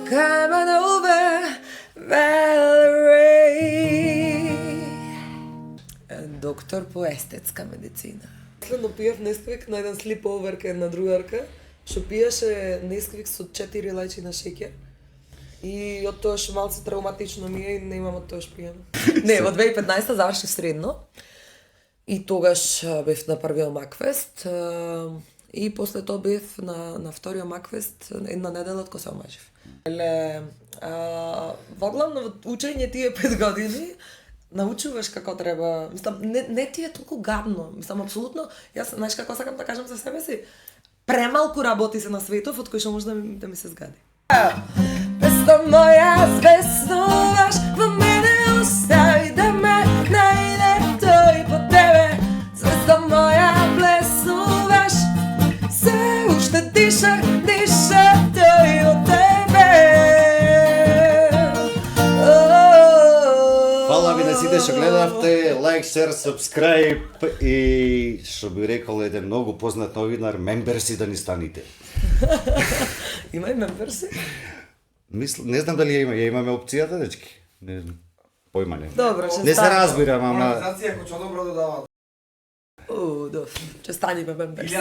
coming over Valerie. Доктор по естетска медицина. Следно пиев Несквик на еден слиповер кај една другарка, што пиеше Несквик со 4 лајчи на шеќер. И од тоаш малце травматично ми е и не имам од тоаш пиено. Не, во 2015 завршив средно. И тогаш бев на првиот Макфест. И после тоа бев на вториот Макфест една недела од кога се омажив. Во главно учење тие 5 години научуваш како треба. Мислам, не ти е толку гадно. Мислам, апсолутно, јас знаеш како сакам да кажам за себе си, премалку работи се на светов од кој што може да ми се згади. Звезда моја, звездуваш во мене, остави да ме најде тој по тебе. Звезда моја, блеснуваш, се уште диша тој од тебе. Фала ви на сите што гледавте, лайк, шер, сабскрајб и што би рекол еден многу познат новинар, мемберси да ни станите. Има и мемберси? Не знам дали ја имаме опцијата, дечки. Не знам. Појма не. Добро, ќе Не се разбирам, ама Организација која добро додава. Добро. Ќе станиме мемберси.